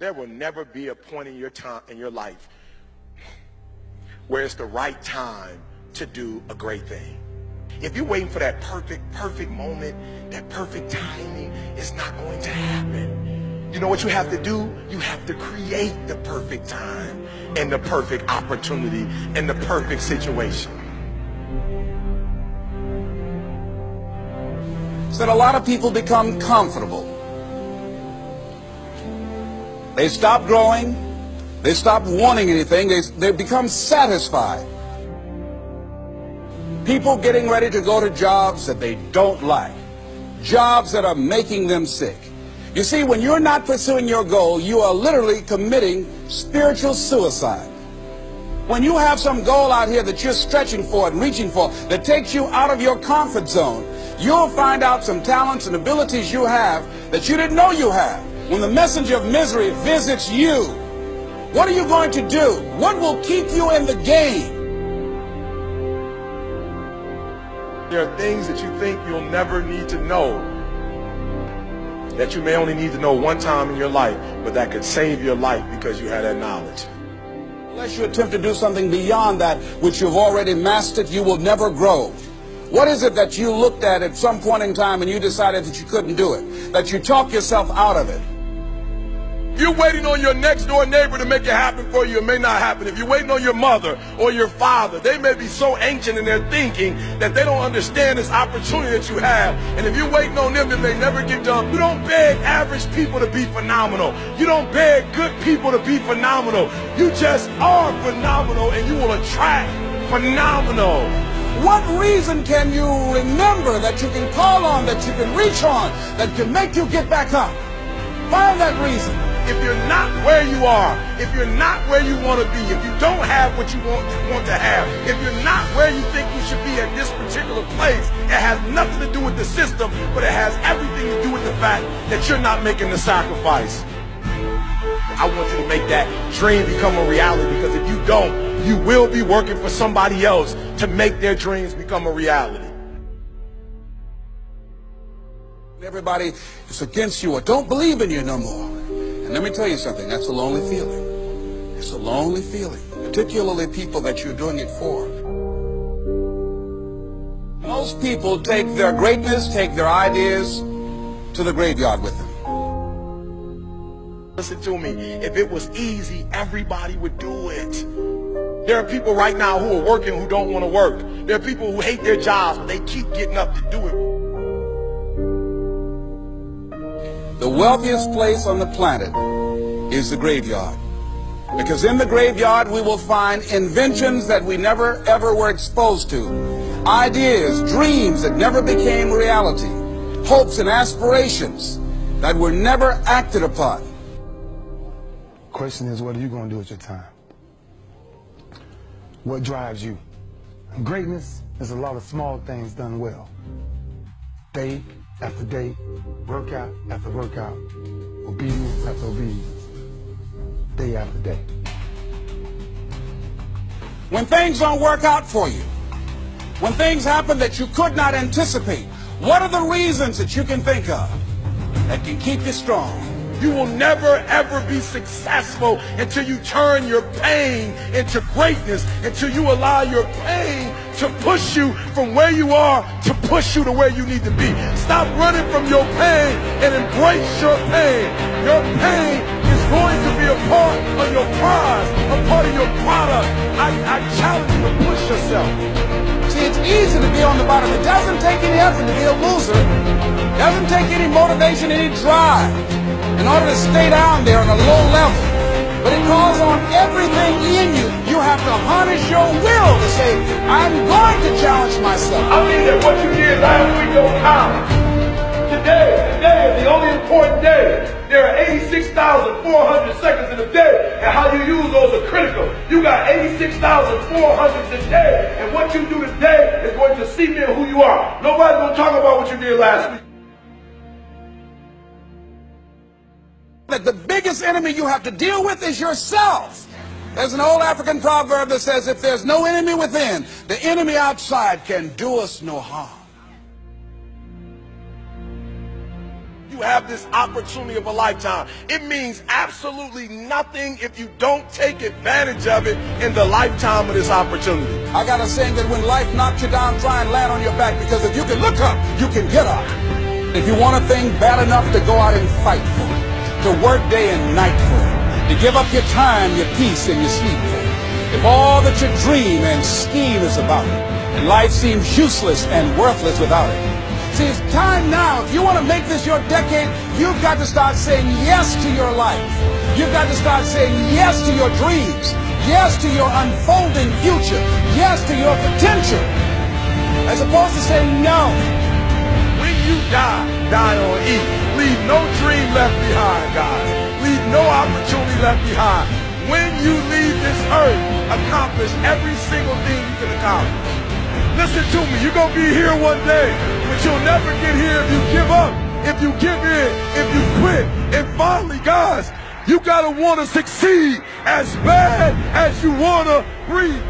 There will never be a point in your time in your life where it's the right time to do a great thing. If you're waiting for that perfect moment, that perfect timing, it's not going to happen. You know what you have to do? You have to create the perfect time and the perfect opportunity and the perfect situation. So that a lot of people become comfortable. They stop growing. They stop wanting anything. They become satisfied. People getting ready to go to jobs that they don't like. Jobs that are making them sick. You see, when you're not pursuing your goal, you are literally committing spiritual suicide. When you have some goal out here that you're stretching for and reaching for that takes you out of your comfort zone, you'll find out some talents and abilities you have that you didn't know you have. When the messenger of misery visits you, what are you going to do? What will keep you in the game? There are things that you think you'll never need to know, that you may only need to know one time in your life, but that could save your life because you had that knowledge. Unless you attempt to do something beyond that which you've already mastered, you will never grow. What is it that you looked at some point in time and you decided that you couldn't do it, that you talked yourself out of it? If you're waiting on your next door neighbor to make it happen for you, it may not happen. If you're waiting on your mother or your father, they may be so ancient in their thinking that they don't understand this opportunity that you have. And if you're waiting on them, it may never get done. You don't beg average people to be phenomenal. You don't beg good people to be phenomenal. You just are phenomenal, and you will attract phenomenal. What reason can you remember that you can call on, that you can reach on, that can make you get back up? Find that reason. If you're not where you are, if you're not where you want to be, if you don't have what you want to have, if you're not where you think you should be at this particular place, it has nothing to do with the system, but it has everything to do with the fact that you're not making the sacrifice. I want you to make that dream become a reality, because if you don't, you will be working for somebody else to make their dreams become a reality. Everybody is against you or don't believe in you no more. And let me tell you something, that's a lonely feeling. It's a lonely feeling, particularly people that you're doing it for. Most people take their greatness, take their ideas to the graveyard with them. Listen to me, if it was easy, everybody would do it. There are people right now who are working who don't want to work. There are people who hate their jobs, but they keep getting up to do it. The wealthiest place on the planet is the graveyard. Because in the graveyard we will find inventions that we never ever were exposed to. Ideas, dreams that never became reality. Hopes and aspirations that were never acted upon. Question is, what are you going to do with your time? What drives you? Greatness is a lot of small things done well. Day after day, workout after workout, obedience after obedience, day after day. When things don't work out for you, when things happen that you could not anticipate, what are the reasons that you can think of that can keep you strong? You will never ever be successful until you turn your pain into greatness, until you allow your pain to push you from where you are to push you to where you need to be. Stop running from your pain and embrace your pain. Your pain is going to be a part of your prize, a part of your product. I challenge you to push yourself. See, it's easy to be on the bottom. It doesn't take any effort to be a loser. It doesn't take any motivation, any drive in order to stay down there on a low level. But it calls on everything in you. You have to harness your will to say, I'm going to challenge myself. I mean that what you did last week don't count. Today is the only important day. There are 86,400 seconds in a day, and how you use those are critical. You got 86,400 today, and what you do today is going to cement who you are. Nobody's going to talk about what you did last week. That the biggest enemy you have to deal with is yourself. There's an old African proverb that says, if there's no enemy within, the enemy outside can do us no harm. you have this opportunity of a lifetime. It means absolutely nothing if you don't take advantage of it in the lifetime of this opportunity. I got a saying that when life knocks you down, try and land on your back, because if you can look up, you can get up. If you want a thing bad enough to go out and fight for it, to work day and night for it, to give up your time, your peace, and your sleep for it, if all that you dream and scheme is about it, and life seems useless and worthless without it. See, it's time now. If you want to make this your decade, you've got to start saying yes to your life. You've got to start saying yes to your dreams, yes to your unfolding future, yes to your potential, as opposed to saying no. When you die, die on E. Leave no dream left behind, guys. Leave no opportunity left behind. When you leave this earth, accomplish every single thing you can accomplish. Listen to me, you're going to be here one day, but you'll never get here if you give up, if you give in, if you quit. And finally, guys, you got to want to succeed as bad as you want to breathe.